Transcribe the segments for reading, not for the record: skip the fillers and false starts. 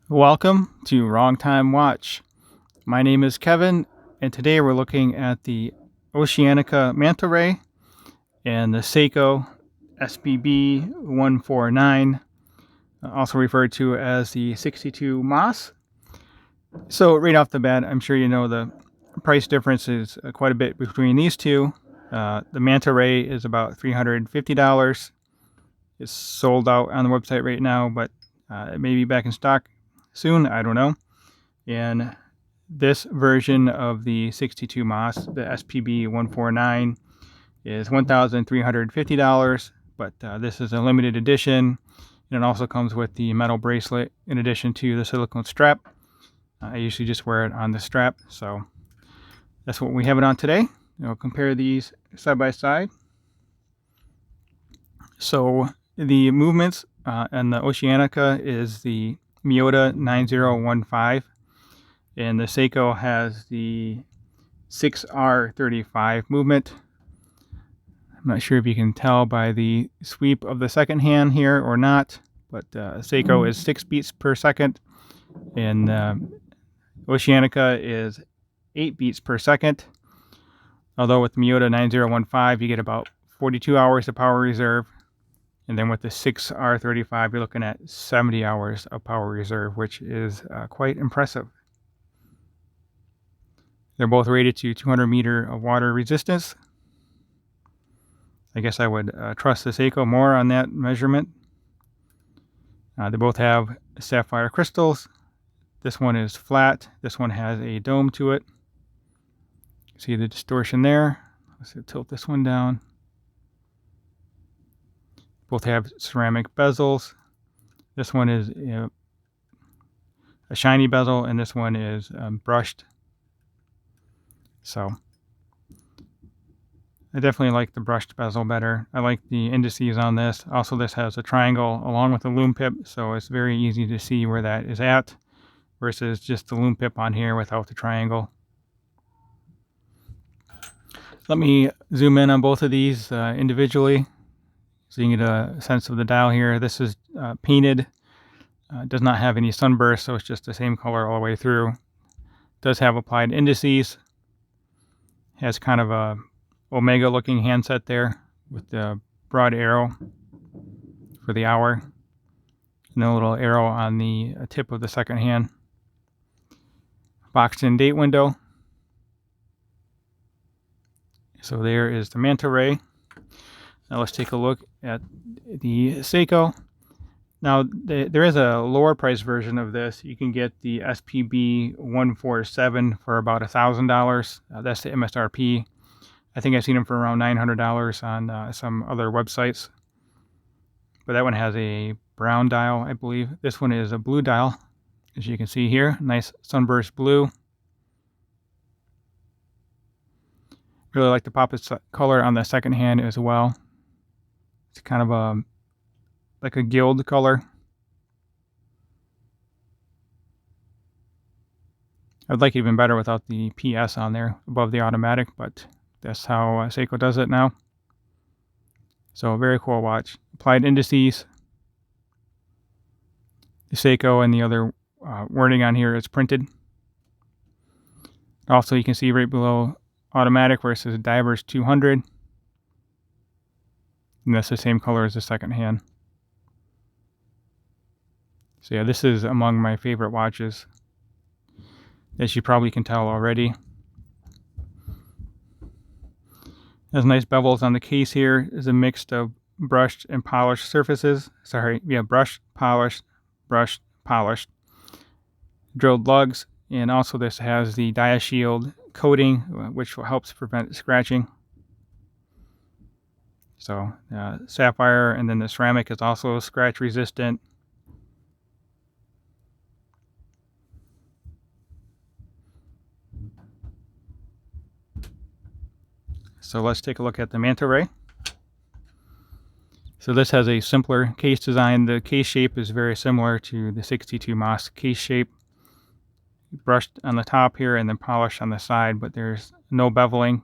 Welcome to Wrong Time Watch. My name is Kevin, and today we're looking at the Oceanica Manta Ray and the Seiko SPB149, also referred to as the 62MAS. So right off the bat, I'm sure you know the price difference is quite a bit between these two. The Manta Ray is about $350. It's sold out on the website right now, but it may be back in stock soon. I don't know. And this version of the 62MAS, the SPB149, is $1,350, but this is a limited edition, and it also comes with the metal bracelet in addition to the silicone strap. I usually just wear it on the strap, so that's what we have it on today. I'll compare these side by side. So the movements and the Oceanica is the Miyota 9015, and the Seiko has the 6R35 movement. I'm not sure if you can tell by the sweep of the second hand here or not, but Seiko is 6 beats per second, and Oceanica is 8 beats per second. Although with the Miyota 9015, you get about 42 hours of power reserve. And then with the 6R35, you're looking at 70 hours of power reserve, which is quite impressive. They're both rated to 200 meter of water resistance. I guess I would trust the Seiko more on that measurement. They both have sapphire crystals. This one is flat. This one has a dome to it. See the distortion there? Let's tilt this one down. Both have ceramic bezels. This one is a shiny bezel, and this one is brushed. So I definitely like the brushed bezel better. I like the indices on this. Also, this has a triangle along with a loom pip, so it's very easy to see where that is at, versus just the loom pip on here without the triangle. Let me zoom in on both of these individually so you can get a sense of the dial here. This is painted. Does not have any sunburst, so it's just the same color all the way through. Does have applied indices. Has kind of a Omega looking handset there with the broad arrow for the hour, and a little arrow on the tip of the second hand. Boxed in date window. So there is the Manta Ray. Now let's take a look at the Seiko. Now there is a lower price version of this. You can get the SPB147 for about $1,000. That's the MSRP. I think I've seen them for around $900 on some other websites. But that one has a brown dial, I believe. This one is a blue dial, as you can see here. Nice sunburst blue. Really like the pop color on the second hand as well. It's kind of like a gild color. I'd like it even better without the PS on there above the automatic, but that's how Seiko does it now. So very cool watch. Applied indices. The Seiko and the other wording on here is printed. Also, you can see right below automatic where it says Divers 200. And that's the same color as the second hand. So yeah, this is among my favorite watches, as you probably can tell already. There's nice bevels on the case here. Is a mix of brushed and polished surfaces. Brushed, polished, brushed, polished. Drilled lugs, and also this has the DiaShield coating, which helps prevent scratching. So sapphire, and then the ceramic is also scratch resistant. So let's take a look at the Manta Ray. So this has a simpler case design. The case shape is very similar to the 62MAS case shape. Brushed on the top here and then polished on the side, but there's no beveling.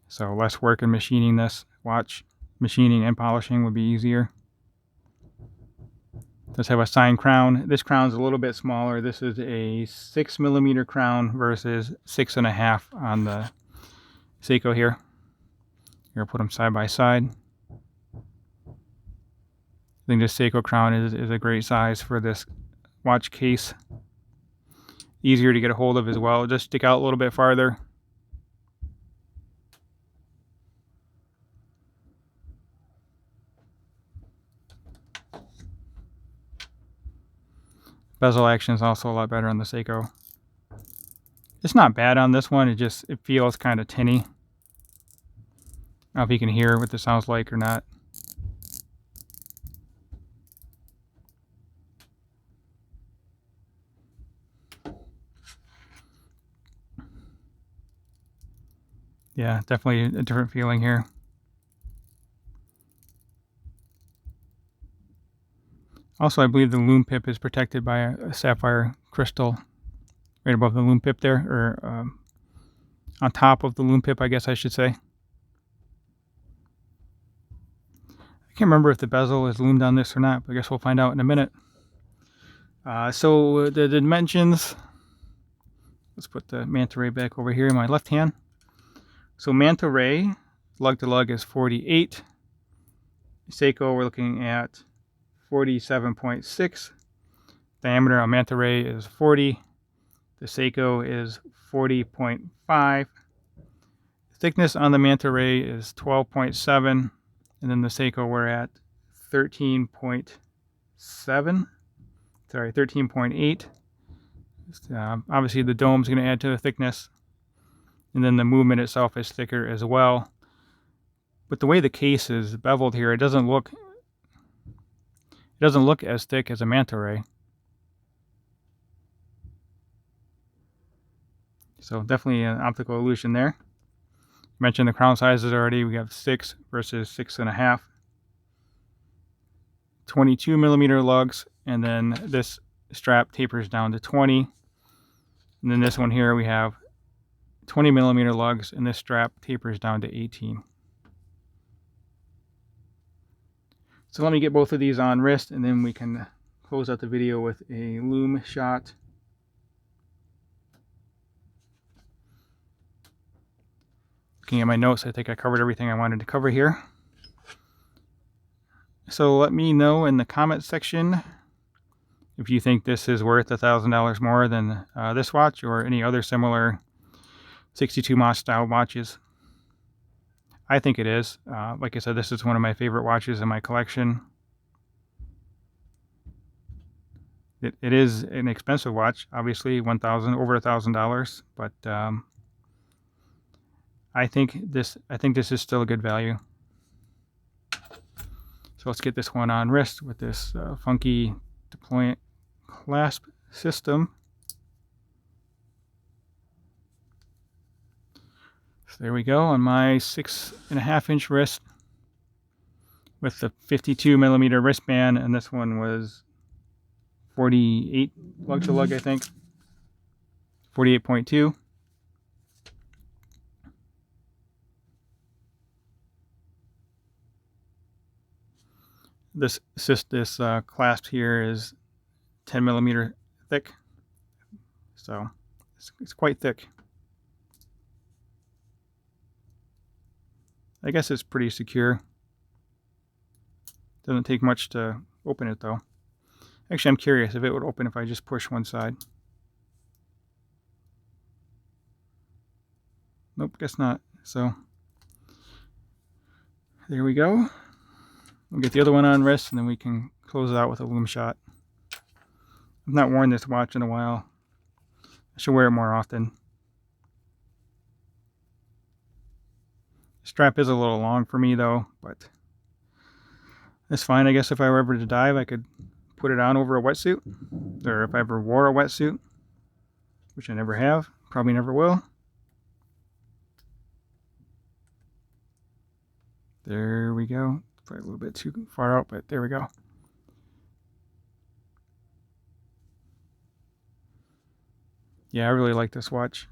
So less work in machining this watch. Machining and polishing would be easier. Does have a sign crown. This crown's a little bit smaller. This is a 6mm crown versus 6.5 on the Seiko here. Here, I'll put them side by side. I think this Seiko crown is a great size for this watch case. Easier to get a hold of as well. Just stick out a little bit farther. Bezel action is also a lot better on the Seiko. It's not bad on this one. It feels kind of tinny. I don't know if you can hear what this sounds like or not. Yeah, definitely a different feeling here. Also, I believe the loom pip is protected by a sapphire crystal right above the loom pip there, or on top of the loom pip, I guess I should say. I can't remember if the bezel is loomed on this or not, but I guess we'll find out in a minute. So the dimensions, let's put the Manta Ray back over here in my left hand. So Manta Ray, lug to lug, is 48. Seiko, we're looking at 47.6. Diameter on Manta Ray is 40. The Seiko is 40.5. Thickness on the Manta Ray is 12.7. And then the Seiko, we're at 13.7. Sorry, 13.8. Obviously, the dome's going to add to the thickness. And then the movement itself is thicker as well. But the way the case is beveled here, it doesn't look as thick as a Manta Ray. So definitely an optical illusion there. Mentioned the crown sizes already. We have 6 versus 6.5. 22mm lugs, and then this strap tapers down to 20. And then this one here, we have 20mm lugs, and this strap tapers down to 18. So let me get both of these on wrist, and then we can close out the video with a loom shot. Looking at my notes, I think I covered everything I wanted to cover here. So let me know in the comment section if you think this is worth $1,000 more than this watch or any other similar 62MAS style watches. I think it is. Like I said, this is one of my favorite watches in my collection. It is an expensive watch, obviously, over $1,000, but I think this is still a good value. So let's get this one on wrist with this funky deployment clasp system. So there we go on my 6.5-inch wrist with the 52mm wristband, and this one was 48 lug to lug, I think. 48.2. This clasp here is 10mm thick, so it's quite thick. I guess it's pretty secure. Doesn't take much to open it though. Actually, I'm curious if it would open if I just push one side. Nope, guess not. So there we go. We'll get the other one on wrist, and then we can close it out with a loom shot. I've not worn this watch in a while. I should wear it more often. The strap is a little long for me though, but that's fine. I guess if I were ever to dive, I could put it on over a wetsuit, or if I ever wore a wetsuit, which I never have, probably never will. There we go. Probably a little bit too far out, but there we go. Yeah, I really like this watch.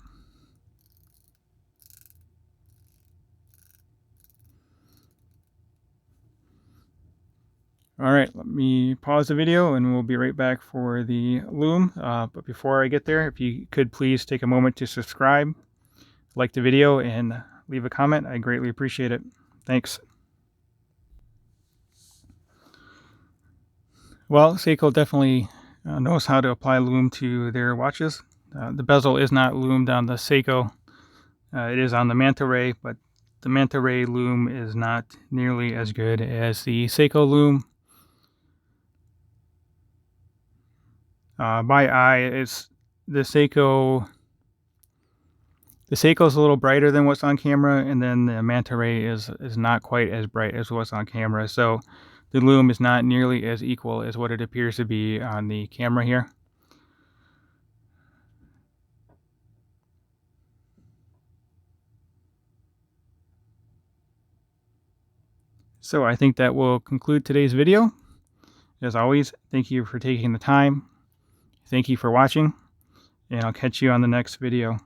All right, let me pause the video and we'll be right back for the loom. But before I get there, if you could please take a moment to subscribe, like the video, and leave a comment. I greatly appreciate it. Thanks. Well, Seiko definitely knows how to apply loom to their watches. The bezel is not loomed on the Seiko. It is on the Manta ray, but the Manta ray loom is not nearly as good as the Seiko loom. By eye, it's the Seiko. The Seiko's a little brighter than what's on camera, and then the Manta ray is not quite as bright as what's on camera. So the loom is not nearly as equal as what it appears to be on the camera here. So I think that will conclude today's video. As always, thank you for taking the time. Thank you for watching, and I'll catch you on the next video.